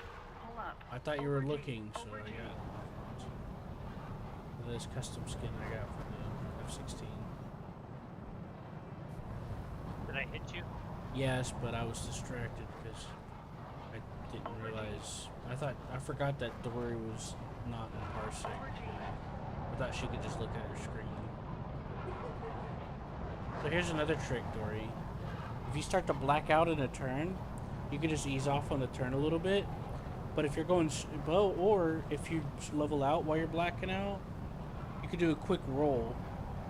Pull up. I thought you were Over G. looking, so Over I G. got this custom skin I got for the F-16. Did I hit you? Yes, but I was distracted because I didn't realize. I forgot that Dory was not in parsec. Over G. I thought she could just look at her screen. So here's another trick, Dory. If you start to black out in a turn, you can just ease off on the turn a little bit. But if you're going slow, or if you level out while you're blacking out, you could do a quick roll,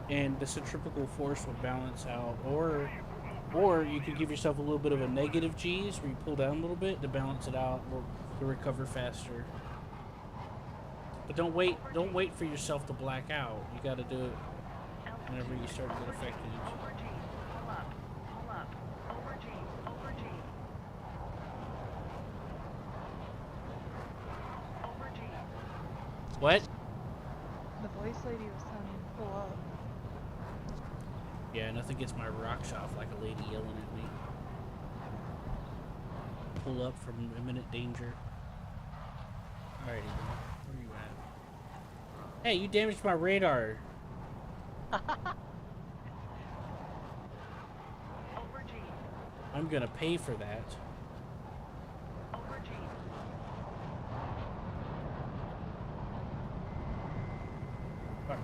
and the centrifugal force will balance out. Or you could give yourself a little bit of a negative G's where you pull down a little bit to balance it out, or to recover faster. But don't wait for yourself to black out. You got to do it whenever you start to get affected. Over G. Pull up. Pull up. Over G. Over G. Over G. What? The voice lady was telling me to pull up. Yeah, nothing gets my rocks off like a lady yelling at me. Pull up from imminent danger. Alrighty, where are you at? Hey, you damaged my radar. Over G. I'm gonna pay for that. Over G. Fuck.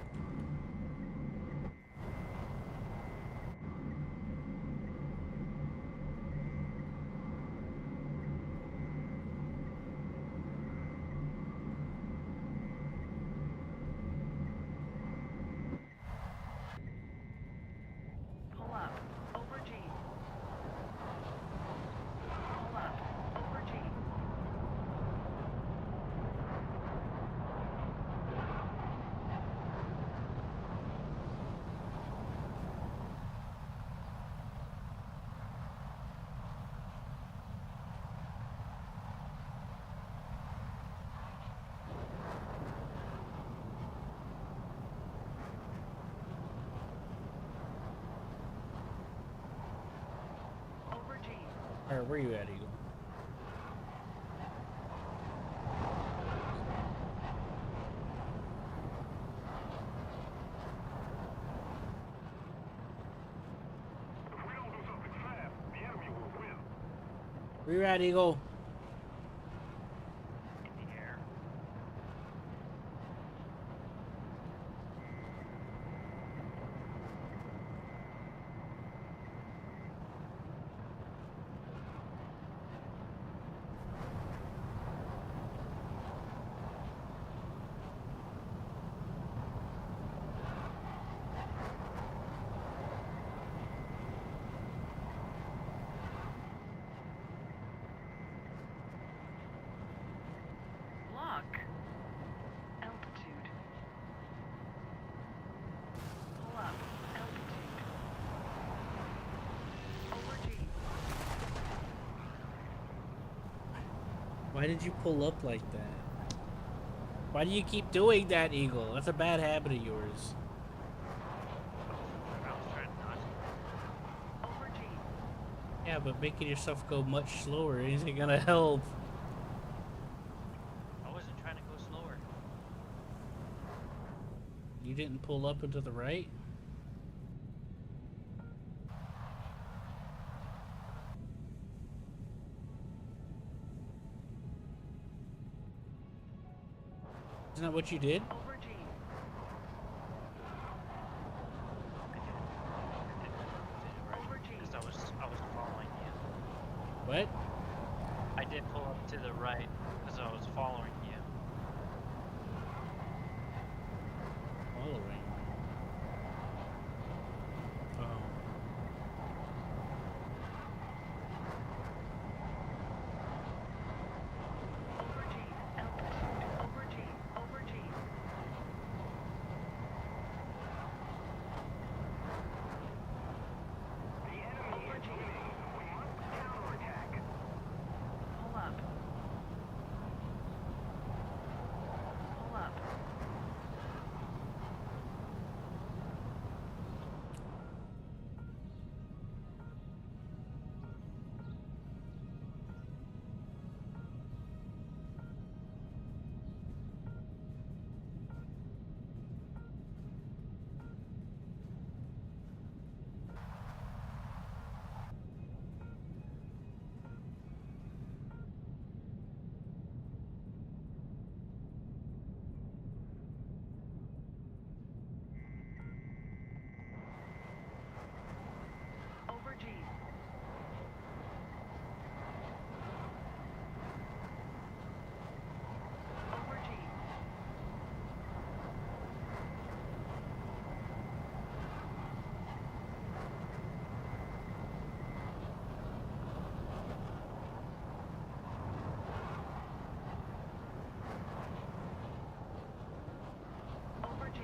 Pull up. Over G. Pull up. Over G. Over G. Alright, where you at, Eagle? If we don't do something fast, the enemy will win. Where you at, Eagle? In the air. Why did you pull up like that? Why do you keep doing that, Eagle? That's a bad habit of yours. I was trying not to. Over G. Yeah, but making yourself go much slower isn't gonna help. I wasn't trying to go slower. You didn't pull up and to the right? Isn't that what you did? Over G. Over G. Because I was following you. What? I did pull up to the right because I was following you. Following. Oh. Over G. Altitude. Over G. Over G. The enemy Over is G. winning. We must counterattack. Pull up. Pull up. Over G. Over G. Over G.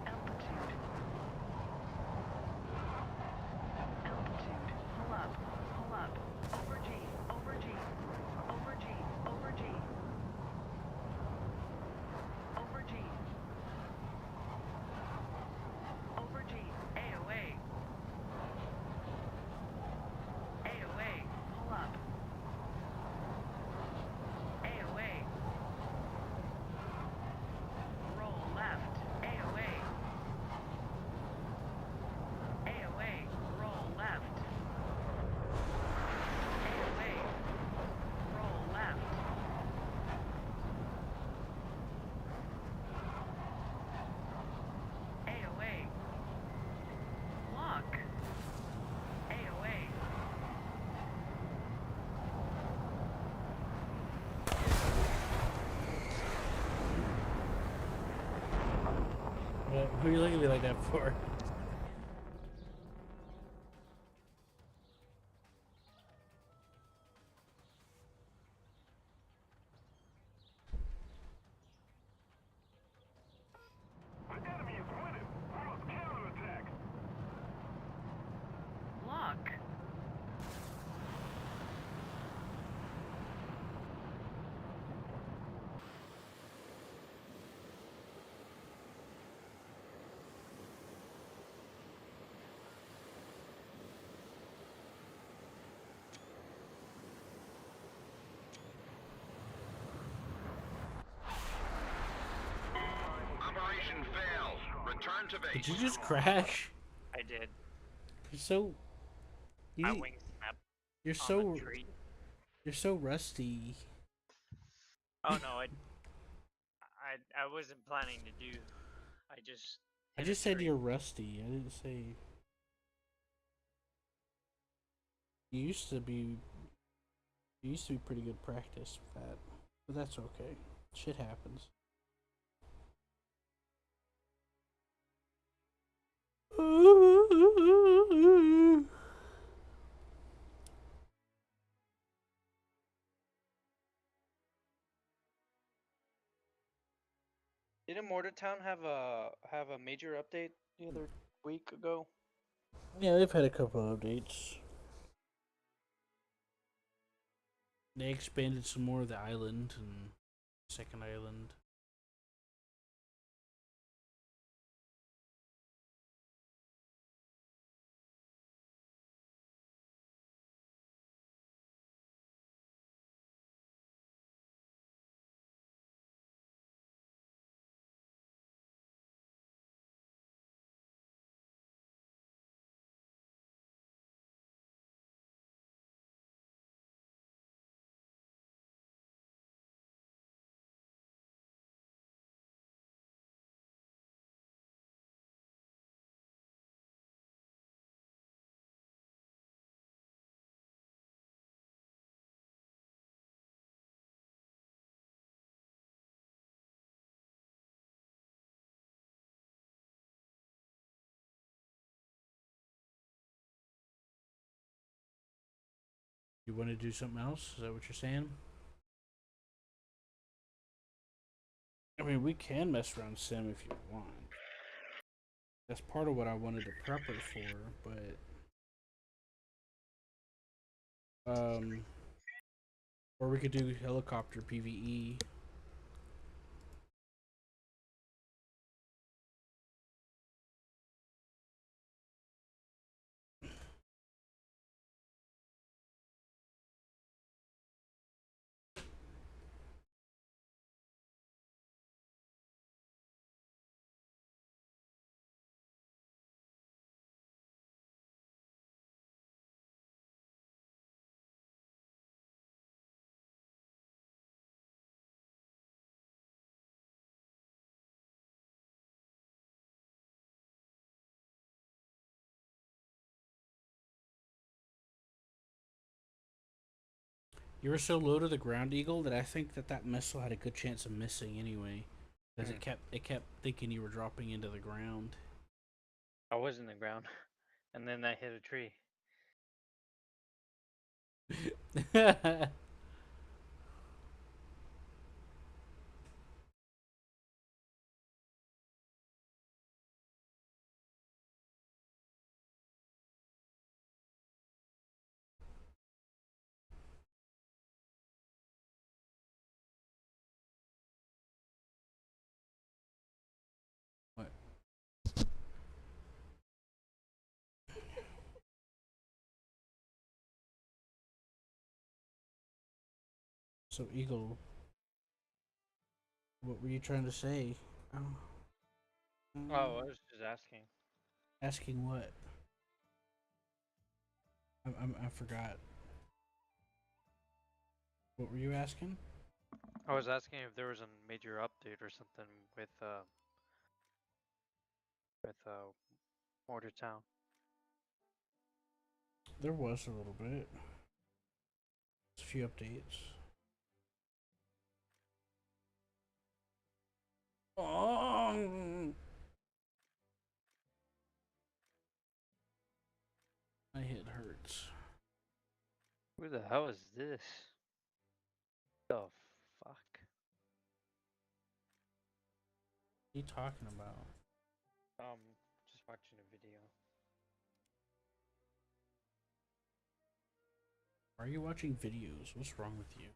Altitude. Altitude. Pull up. Pull up. Over G. Over G. Over G. Over G. Over G. Over G. AOA. AOA. Pull up. AOA. Roll left. AOA. AOA. Roll left. AOA. Roll left. AOA. Lock. AOA. What? Who are you looking at me like that for? The enemy is winning. We must counterattack. Lock. Operation failed. Return to base. Did you just crash? I did. You're so. I You, wing snapped you're on so. the tree. You're so rusty. Oh no, I wasn't planning to do. I just. I hit a just said tree. you're rusty. I didn't say. You used to be. You used to be pretty good practice with that, but that's okay. Shit happens. Didn't Mortartown have a major update the other week ago? Yeah, they've had a couple of updates. They expanded some more of the island and second island. You want to do something else? Is that what you're saying? I mean, we can mess around sim if you want. That's part of what I wanted to prep her for, but or we could do helicopter PVE. You were so low to the ground, Eagle, that I think that missile had a good chance of missing anyway, because it kept thinking you were dropping into the ground. I was in the ground, and then I hit a tree. What? So Eagle, what were you trying to say? Oh, Oh, I was just asking. asking what? I forgot. What were you asking? I was asking if there was a major update or something with Mortar Town. There was a little bit. A few updates. Oh, my head hurts. Who the hell is this? The fuck? What are you talking about? Just watching a video. Why are you watching videos? What's wrong with you?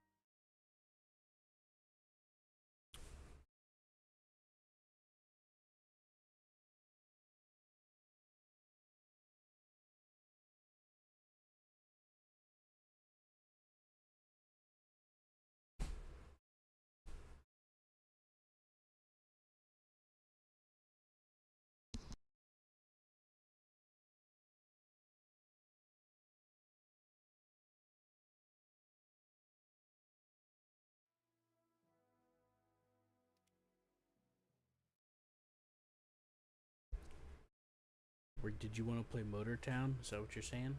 Or did you want to play Motor Town? Is that what you're saying?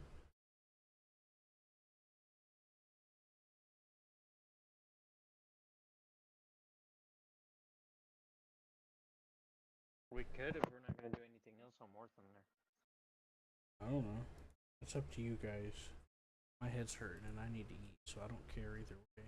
We could if we're not gonna do anything else on War Thunder. I don't know. It's up to you guys. My head's hurting and I need to eat, so I don't care either way.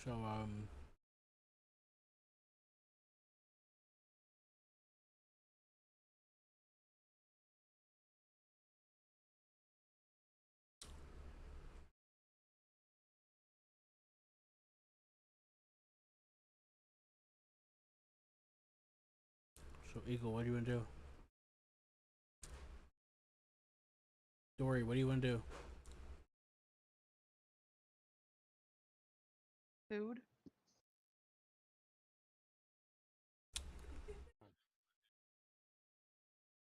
So so Eagle, what do you want to do? Dory, what do you want to do? Food?